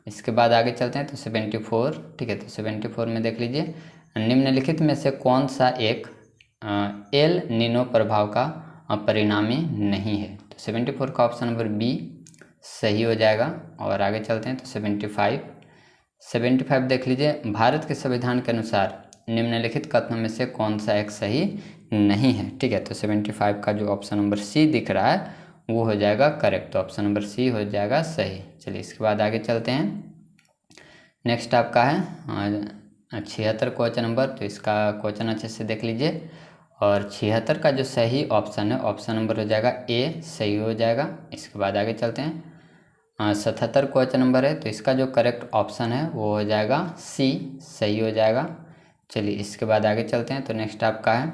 इसके बाद आगे चलते हैं तो 74, ठीक है। तो 74 में देख लीजिए, निम्नलिखित में से कौन सा एक एल नीनो प्रभाव का परिणामी नहीं है। तो 74 का ऑप्शन नंबर बी सही हो जाएगा। और आगे चलते हैं तो 75 देख लीजिए, भारत के संविधान के अनुसार निम्नलिखित कथनों में से कौन सा एक सही नहीं है, ठीक है। तो 75 का जो ऑप्शन नंबर सी दिख रहा है वो हो जाएगा करेक्ट। तो ऑप्शन नंबर सी हो जाएगा सही। चलिए इसके बाद आगे चलते हैं। नेक्स्ट आपका है 76 क्वेश्चन नंबर। तो इसका क्वेश्चन अच्छे से देख लीजिए। और 76 का जो सही ऑप्शन है, ऑप्शन नंबर हो जाएगा ए, सही हो जाएगा। इसके बाद आगे चलते हैं 77 क्वेश्चन नंबर है। तो इसका जो करेक्ट ऑप्शन है वो हो जाएगा सी, सही हो जाएगा। चलिए इसके बाद आगे चलते हैं। तो नेक्स्ट आपका है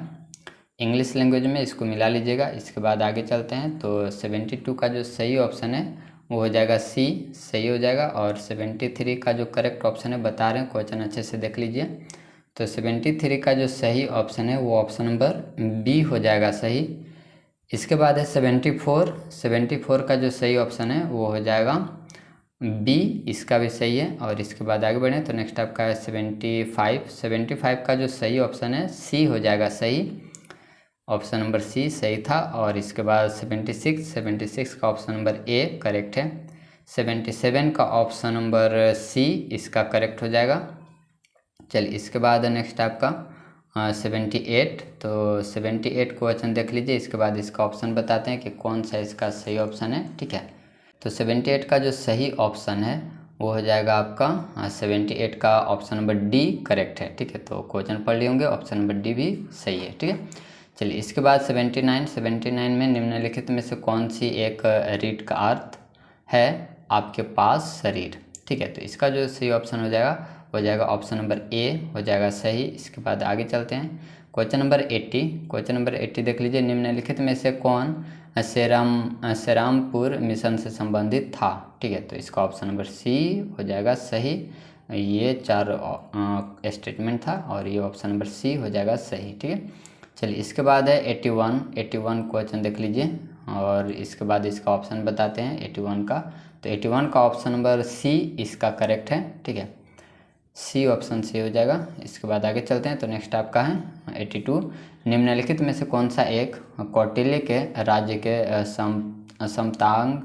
इंग्लिश लैंग्वेज में, इसको मिला लीजिएगा। इसके बाद आगे चलते हैं तो 72 का जो सही ऑप्शन है वो हो जाएगा सी, सही हो जाएगा। और 73 का जो करेक्ट ऑप्शन है बता रहे हैं, क्वेश्चन अच्छे से देख लीजिए। तो 73 का जो सही ऑप्शन है वो ऑप्शन नंबर बी हो जाएगा सही। इसके बाद है 74 का जो सही ऑप्शन है वो हो जाएगा बी, इसका भी सही है। और इसके बाद आगे बढ़ें तो नेक्स्ट आपका है 75 का जो सही ऑप्शन है सी हो जाएगा सही, ऑप्शन नंबर सी सही था। और इसके बाद 76 का ऑप्शन नंबर ए करेक्ट है। 77 का ऑप्शन नंबर सी इसका करेक्ट हो जाएगा। चलिए इसके बाद नेक्स्ट आपका 78। तो 78 क्वेश्चन देख लीजिए। इसके बाद इसका ऑप्शन बताते हैं कि कौन सा इसका सही ऑप्शन है, ठीक है। तो 78 का जो सही ऑप्शन है वो हो जाएगा आपका 78 का ऑप्शन नंबर डी करेक्ट है, ठीक है। तो क्वेश्चन पढ़ लिए होंगे, ऑप्शन नंबर डी भी सही है, ठीक है। चलिए इसके बाद 79 में निम्नलिखित में से कौन सी एक रीड का अर्थ है आपके पास शरीर, ठीक है। तो इसका जो सही ऑप्शन हो जाएगा ऑप्शन नंबर ए हो जाएगा सही। इसके बाद आगे चलते हैं क्वेश्चन नंबर 80 देख लीजिए, निम्नलिखित में से कौन श्रीरामपुर मिशन से संबंधित था, ठीक है। तो इसका ऑप्शन नंबर सी हो जाएगा सही। ये 4 स्टेटमेंट था और ये ऑप्शन नंबर सी हो जाएगा सही, ठीक है। चलिए इसके बाद है 81 क्वेश्चन देख लीजिए। और इसके बाद इसका ऑप्शन बताते हैं 81 का। तो 81 का ऑप्शन नंबर सी इसका करेक्ट है, ठीक है। सी ऑप्शन सी हो जाएगा। इसके बाद आगे चलते हैं तो नेक्स्ट आपका है 82, निम्नलिखित में से कौन सा एक कौटिल्य के राज्य के समतांग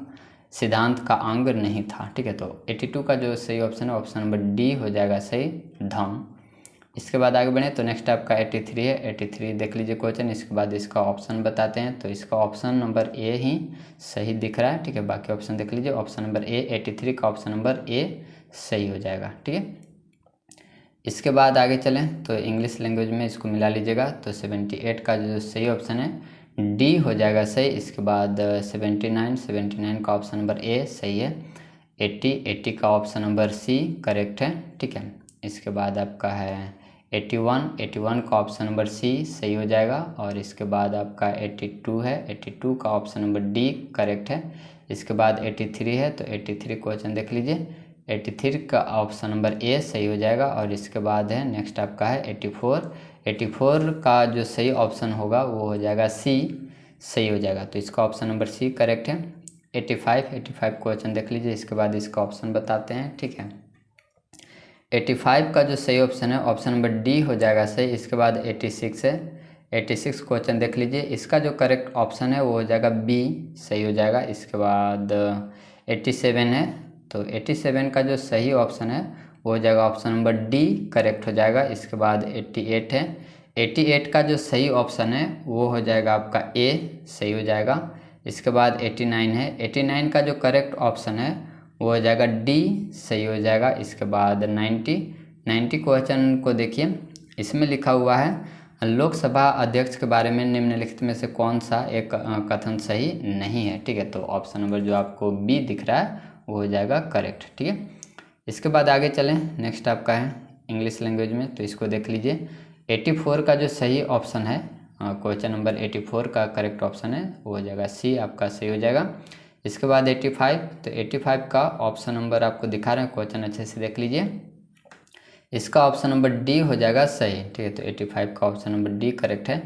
सिद्धांत का अंग नहीं था, ठीक है। तो 82 का जो सही ऑप्शन है ऑप्शन नंबर डी हो जाएगा सही, धम। इसके बाद आगे बढ़े तो नेक्स्ट आपका 83 है। 83 देख लीजिए क्वेश्चन। इसके बाद इसका ऑप्शन बताते हैं। तो इसका ऑप्शन नंबर ए ही सही दिख रहा है, ठीक है। बाकी ऑप्शन देख लीजिए। ऑप्शन नंबर ए 83 का ऑप्शन नंबर ए सही हो जाएगा, ठीक है। इसके बाद आगे चलें तो इंग्लिश लैंग्वेज में इसको मिला लीजिएगा। तो 78 का जो सही ऑप्शन है डी हो जाएगा सही। इसके बाद 79 का ऑप्शन नंबर ए सही है। 80 का ऑप्शन नंबर सी करेक्ट है, ठीक है। इसके बाद आपका है 81 का ऑप्शन नंबर सी सही हो जाएगा। और इसके बाद आपका 82 है। 82 का ऑप्शन नंबर डी करेक्ट है। इसके बाद 83 है। तो 83 क्वेश्चन देख लीजिए। 83 का ऑप्शन नंबर ए सही हो जाएगा। और इसके बाद है नेक्स्ट आपका है 84 का जो सही ऑप्शन होगा वो हो जाएगा सी, सही हो जाएगा। तो इसका ऑप्शन नंबर सी करेक्ट है। 85 क्वेश्चन देख लीजिए। इसके बाद इसका ऑप्शन बताते हैं, ठीक है। 85 का जो सही ऑप्शन है ऑप्शन नंबर डी हो जाएगा सही। इसके बाद 86 है। 86 क्वेश्चन देख लीजिए। इसका जो करेक्ट ऑप्शन है वो हो जाएगा बी, सही हो जाएगा। इसके बाद 87 है। तो 87 का जो सही ऑप्शन है वो हो जाएगा ऑप्शन नंबर डी करेक्ट हो जाएगा। इसके बाद 88 है। 88 का जो सही ऑप्शन है वो हो जाएगा आपका ए, सही हो जाएगा। इसके बाद 89 है। 89 का जो करेक्ट ऑप्शन है वो हो जाएगा डी, सही हो जाएगा। इसके बाद 90 क्वेश्चन को देखिए। इसमें लिखा हुआ है लोकसभा अध्यक्ष के बारे में निम्नलिखित में से कौन सा एक कथन सही नहीं है, ठीक है। तो ऑप्शन नंबर जो आपको बी दिख रहा है वो हो जाएगा करेक्ट, ठीक है। इसके बाद आगे चलें। नेक्स्ट आपका है इंग्लिश लैंग्वेज में। तो इसको देख लीजिए। 84 का जो सही ऑप्शन है क्वेश्चन नंबर 84 का करेक्ट ऑप्शन है वो हो जाएगा सी, आपका सही हो जाएगा। इसके बाद 85। तो 85 का ऑप्शन नंबर आपको दिखा रहे हैं, क्वेश्चन अच्छे से देख लीजिए। इसका ऑप्शन नंबर डी हो जाएगा सही, ठीक है। तो 85 का ऑप्शन नंबर डी करेक्ट है।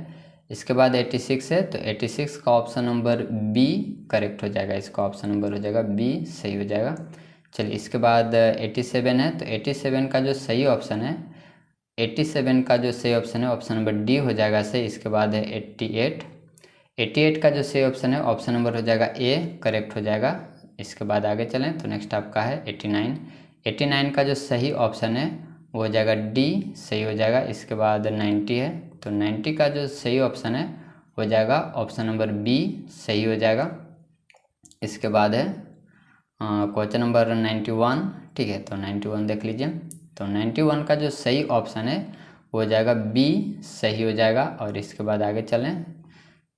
इसके बाद 86 है। तो 86 का ऑप्शन नंबर बी करेक्ट हो जाएगा। इसका ऑप्शन नंबर हो जाएगा बी, सही हो जाएगा। चलिए इसके बाद 87 है, तो 87 का जो सही ऑप्शन है, 87 का जो सही ऑप्शन है ऑप्शन नंबर डी हो जाएगा सही। इसके बाद है 88, 88 का जो सही ऑप्शन है ऑप्शन नंबर हो जाएगा ए, करेक्ट हो जाएगा। इसके बाद आगे चलें तो नेक्स्ट आपका है 89, 89 का जो सही ऑप्शन है वो हो जाएगा डी, सही हो जाएगा। इसके बाद 90 है, तो 90 का जो सही ऑप्शन है हो जाएगा ऑप्शन नंबर बी, सही हो जाएगा। इसके बाद है क्वेश्चन नंबर 91, ठीक है, तो 91 देख लीजिए। तो 91 का जो सही ऑप्शन है वो हो जाएगा बी, सही हो जाएगा। और इसके बाद आगे चलें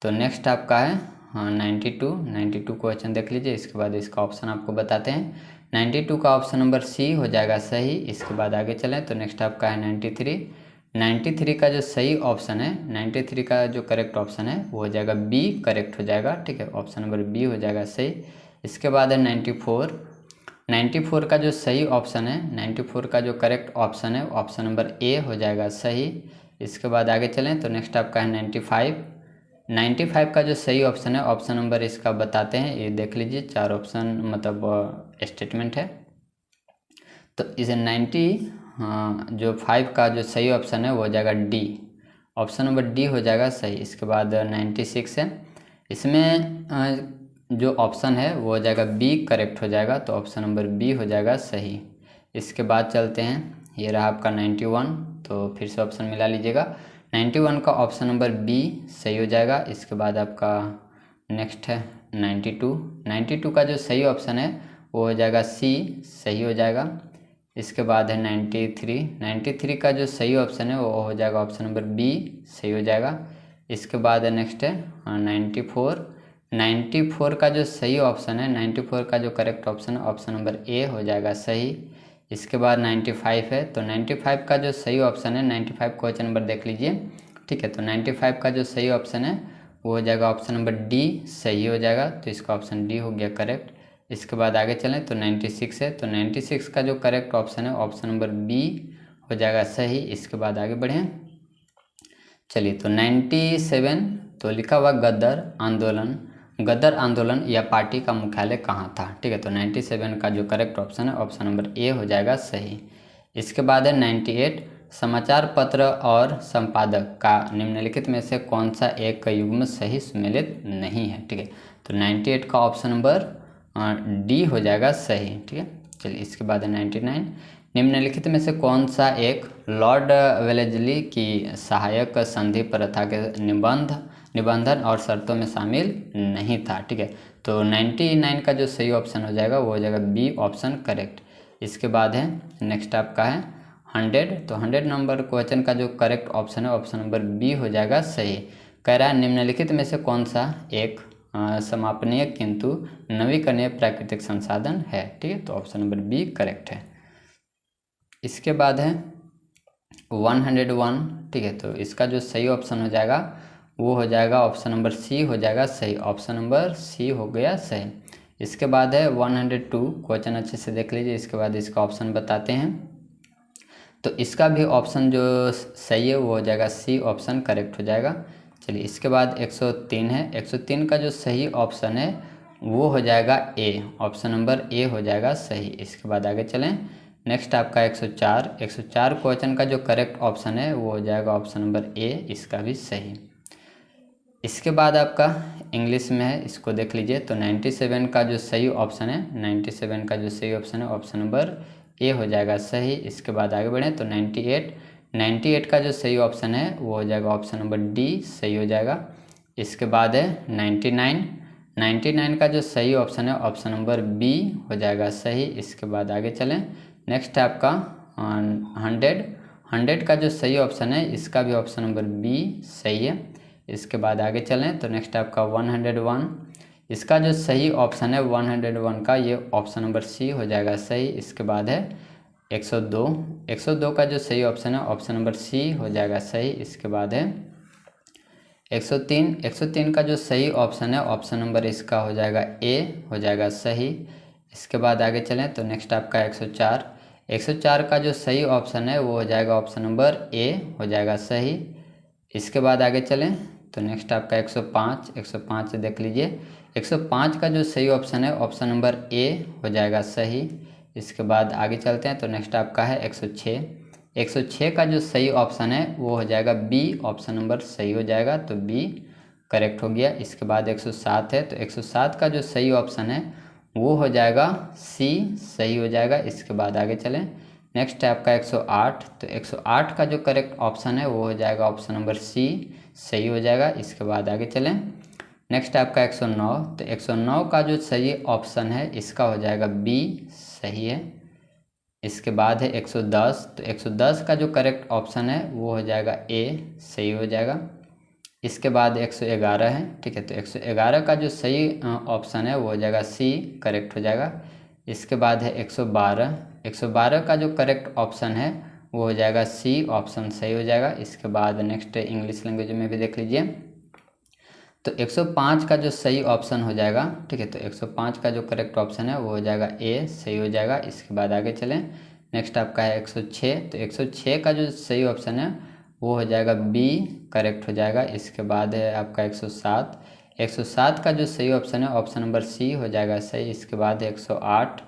तो नेक्स्ट आपका है 92, 92 क्वेश्चन देख लीजिए। इसके बाद इसका ऑप्शन आपको बताते हैं, 92 का ऑप्शन नंबर सी हो जाएगा सही। इसके बाद आगे चलें तो नेक्स्ट आपका है 93, 93 का जो सही ऑप्शन है, 93 का जो करेक्ट ऑप्शन है वो हो जाएगा बी, करेक्ट हो जाएगा, ठीक है, ऑप्शन नंबर बी हो जाएगा सही। इसके बाद है 94, 94 का जो सही ऑप्शन है, 94 का जो करेक्ट ऑप्शन है ऑप्शन नंबर ए हो जाएगा सही। इसके बाद आगे चलें तो नेक्स्ट आपका है 95, 95 का जो सही ऑप्शन है ऑप्शन नंबर इसका बताते हैं, ये देख लीजिए, 4 ऑप्शन मतलब स्टेटमेंट है। तो इस 95 का जो सही ऑप्शन है वो हो जाएगा डी, ऑप्शन नंबर डी हो जाएगा सही। इसके बाद 96 है, इसमें जो ऑप्शन है वो हो जाएगा बी, करेक्ट हो जाएगा, तो ऑप्शन नंबर बी हो जाएगा सही। इसके बाद चलते हैं, ये रहा आपका 91, तो फिर से ऑप्शन मिला लीजिएगा, 91 का ऑप्शन नंबर बी सही हो जाएगा। इसके बाद आपका नेक्स्ट है 92, 92 का जो सही ऑप्शन है वो हो जाएगा सी, सही हो जाएगा। इसके बाद है 93, 93 का जो सही ऑप्शन है वो हो जाएगा ऑप्शन नंबर बी, सही हो जाएगा। इसके बाद है नेक्स्ट है 94, 94 का जो सही ऑप्शन है, 94 का जो करेक्ट ऑप्शन है ऑप्शन नंबर ए हो जाएगा सही। इसके बाद 95 है, तो 95 का जो सही ऑप्शन है, 95 क्वेश्चन नंबर देख लीजिए, ठीक है, तो 95 का जो सही ऑप्शन है वो हो जाएगा ऑप्शन नंबर डी, सही हो जाएगा, तो इसका ऑप्शन डी हो गया करेक्ट। इसके बाद आगे चलें तो 96 है, तो 96 का जो करेक्ट ऑप्शन है ऑप्शन नंबर बी हो जाएगा सही। इसके बाद आगे बढ़ें, चलिए तो 97, तो लिखा हुआ गदर आंदोलन, गदर आंदोलन या पार्टी का मुख्यालय कहाँ था, ठीक है, तो 97 का जो करेक्ट ऑप्शन है ऑप्शन नंबर ए हो जाएगा सही। इसके बाद है 98, समाचार पत्र और संपादक का निम्नलिखित में से कौन सा एक युग्म सही सुमेलित नहीं है, ठीक है, तो 98 का ऑप्शन नंबर डी हो जाएगा सही, ठीक है। चलिए इसके बाद है 99, निम्नलिखित में से कौन सा एक लॉर्ड वेलेजली की सहायक संधि प्रथा के निबंधन और शर्तों में शामिल नहीं था, ठीक है, तो 99 का जो सही ऑप्शन हो जाएगा वो हो जाएगा बी, ऑप्शन करेक्ट। इसके बाद है नेक्स्ट आपका है 100, तो 100 नंबर क्वेश्चन का जो करेक्ट ऑप्शन है ऑप्शन नंबर बी हो जाएगा सही। कह रहा है निम्नलिखित में से कौन सा एक समापनीय किंतु नवीकरणीय प्राकृतिक संसाधन है, ठीक है, तो ऑप्शन नंबर बी करेक्ट है। इसके बाद है 101, ठीक है, तो इसका जो सही ऑप्शन हो जाएगा वो हो जाएगा ऑप्शन नंबर सी हो जाएगा सही, ऑप्शन नंबर सी हो गया सही। इसके बाद है 102, क्वेश्चन अच्छे से देख लीजिए, इसके बाद इसका ऑप्शन बताते हैं, तो इसका भी ऑप्शन जो सही है वो हो जाएगा सी, ऑप्शन करेक्ट हो जाएगा। चलिए इसके बाद 103 है, 103 का जो सही ऑप्शन है वो हो जाएगा ए, ऑप्शन नंबर ए हो जाएगा सही। इसके बाद आगे चलें, नेक्स्ट आपका 104, 104 क्वेश्चन का जो करेक्ट ऑप्शन है वो हो जाएगा ऑप्शन नंबर ए, इसका भी सही। इसके बाद आपका इंग्लिश में है, इसको देख लीजिए, तो 97 का जो सही ऑप्शन है, 97 का जो सही ऑप्शन है ऑप्शन नंबर ए हो जाएगा सही। इसके बाद आगे बढ़ें तो 98, 98 का जो सही ऑप्शन है वो हो जाएगा ऑप्शन नंबर डी, सही हो जाएगा। इसके बाद है 99, 99 का जो सही ऑप्शन है ऑप्शन नंबर बी हो जाएगा सही। इसके बाद आगे चलें, नेक्स्ट है आपका 100, 100 का जो सही ऑप्शन है इसका भी ऑप्शन नंबर बी सही है। इसके बाद आगे चलें तो नेक्स्ट आपका 101, इसका जो सही ऑप्शन है 101 का ये ऑप्शन नंबर सी हो जाएगा सही। इसके बाद है 102, 102 का जो सही ऑप्शन है ऑप्शन नंबर सी हो जाएगा सही। इसके बाद है 103, 103 का जो सही ऑप्शन है ऑप्शन नंबर इसका हो जाएगा ए हो जाएगा सही। इसके बाद आगे चलें तो नेक्स्ट आपका 104, 104 का जो सही ऑप्शन है वो हो जाएगा ऑप्शन नंबर ए हो जाएगा सही। इसके बाद आगे चलें तो नेक्स्ट आपका 105, 105 से देख लीजिए, 105 का जो सही ऑप्शन है ऑप्शन नंबर ए हो जाएगा सही। इसके बाद आगे चलते हैं तो नेक्स्ट आपका है 106। 106 का जो सही ऑप्शन है वो हो जाएगा बी, ऑप्शन नंबर सही हो जाएगा, तो बी करेक्ट हो गया। इसके बाद 107 है, तो 107 का जो सही ऑप्शन है वो हो जाएगा सी, सही हो जाएगा। इसके बाद आगे चलें, नेक्स्ट है आपका 108। तो 108 का जो करेक्ट ऑप्शन है वो हो जाएगा ऑप्शन नंबर सी, सही हो जाएगा। इसके बाद आगे चलें, नेक्स्ट है आपका 109। तो 109 का जो सही ऑप्शन है इसका हो जाएगा बी, सही है। इसके बाद है 110। तो 110 का जो करेक्ट ऑप्शन है वो हो जाएगा ए, सही हो जाएगा। इसके बाद 111 है, ठीक है, तो 111 का जो सही ऑप्शन है वो हो जाएगा सी, करेक्ट हो जाएगा। इसके बाद है 112। 112 का जो करेक्ट ऑप्शन है वो हो जाएगा सी, ऑप्शन सही हो जाएगा। इसके बाद नेक्स्ट इंग्लिश लैंग्वेज में भी देख लीजिए, तो 105 का जो सही ऑप्शन हो जाएगा, ठीक है, तो 105 का जो करेक्ट ऑप्शन है वो हो जाएगा ए, सही हो जाएगा। इसके बाद आगे चलें, नेक्स्ट आपका है 106। तो 106 का जो सही ऑप्शन है वो हो जाएगा बी, करेक्ट हो जाएगा। इसके बाद है आपका 107। 107 का जो सही ऑप्शन है ऑप्शन नंबर सी हो जाएगा सही। इसके बाद है 108।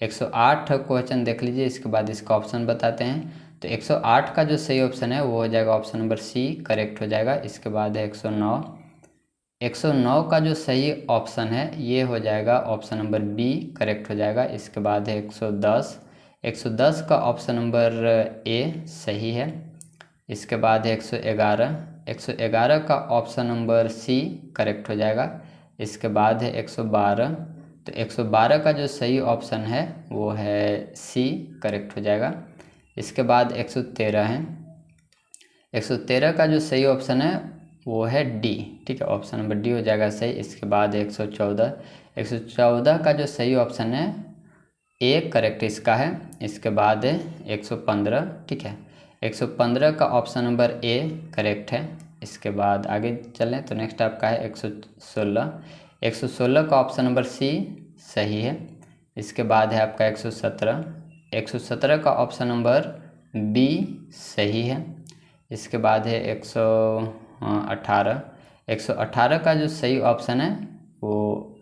108 क्वेश्चन देख लीजिए, इसके बाद इसका ऑप्शन बताते हैं। तो 108 का जो सही ऑप्शन है वो हो जाएगा ऑप्शन नंबर सी, करेक्ट हो जाएगा। इसके बाद है 109। 109 का जो सही ऑप्शन है ये हो जाएगा ऑप्शन नंबर बी, करेक्ट हो जाएगा। इसके बाद है 110। 110 का ऑप्शन नंबर ए, सही है। इसके बाद है 111। 111 का ऑप्शन नंबर सी, करेक्ट हो जाएगा। इसके बाद है 112। तो 112 का जो सही ऑप्शन है वो है सी, करेक्ट हो जाएगा। इसके बाद 113 है। 113 का जो सही ऑप्शन है वो है डी, ठीक है, ऑप्शन नंबर डी हो जाएगा सही। इसके बाद 114। 114 का जो सही ऑप्शन है ए, करेक्ट इसका है। इसके बाद 115, ठीक है, 115 का ऑप्शन नंबर ए, करेक्ट है। इसके बाद आगे चलें तो नेक्स्ट आपका है 116। 116 का ऑप्शन नंबर सी, सही है। इसके बाद है आपका 117। 117 का ऑप्शन नंबर बी, सही है। इसके बाद है 118। 118 का जो सही ऑप्शन है वो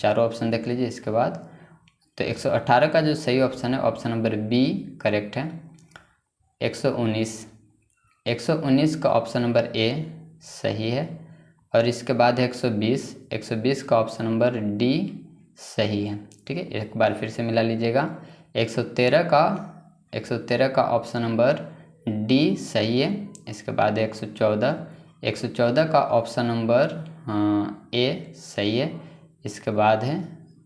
चारों ऑप्शन देख लीजिए। इसके बाद तो 118 का जो सही ऑप्शन है ऑप्शन नंबर बी, करेक्ट है। 119। 119 का ऑप्शन नंबर ए, सही है। और इसके बाद है 120। 120 का ऑप्शन नंबर डी, सही है, ठीक है। एक बार फिर से मिला लीजिएगा, 113 का ऑप्शन नंबर डी, सही है। इसके बाद 114। 114 का ऑप्शन नंबर ए, सही है। इसके बाद है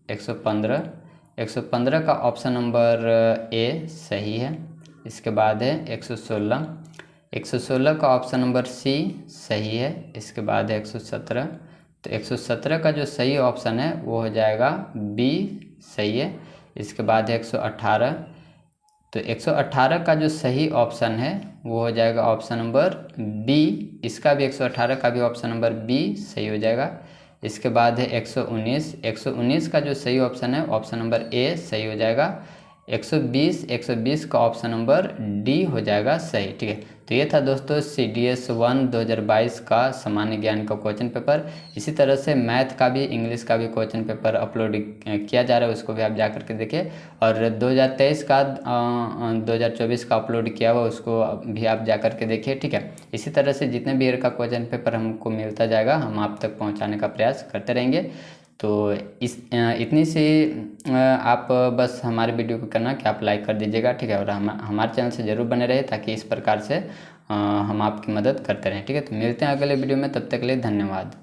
115। 115 का ऑप्शन नंबर ए, सही है। इसके बाद है 116। 116 का ऑप्शन नंबर सी, सही है। इसके बाद है 117। तो 117 का जो सही ऑप्शन है वो हो जाएगा बी, सही है। इसके बाद है 118। तो 118 का जो सही ऑप्शन है वो हो जाएगा ऑप्शन नंबर बी, इसका भी 118 का भी ऑप्शन नंबर बी, सही हो जाएगा। इसके बाद है 119। 119 का जो सही ऑप्शन है ऑप्शन नंबर ए, सही हो जाएगा। 120 का ऑप्शन नंबर डी हो जाएगा सही, ठीक है। तो ये था दोस्तों CDS 1 2022 का सामान्य ज्ञान का क्वेश्चन पेपर। इसी तरह से मैथ का भी, इंग्लिश का भी क्वेश्चन पेपर अपलोड किया जा रहा है, उसको भी आप जा करके देखिए। और 2023 का 2024 का अपलोड किया हुआ उसको भी आप जा करके देखिए, ठीक है। इसी तरह से जितने भी ईयर का क्वेश्चन पेपर हमको मिलता जाएगा हम आप तक पहुँचाने का प्रयास करते रहेंगे। तो इतनी सी आप बस हमारे वीडियो को करना कि आप लाइक कर दीजिएगा, ठीक है। और हमारे चैनल से ज़रूर बने रहे ताकि इस प्रकार से हम आपकी मदद करते रहें, ठीक है। तो मिलते हैं अगले वीडियो में, तब तक के लिए धन्यवाद।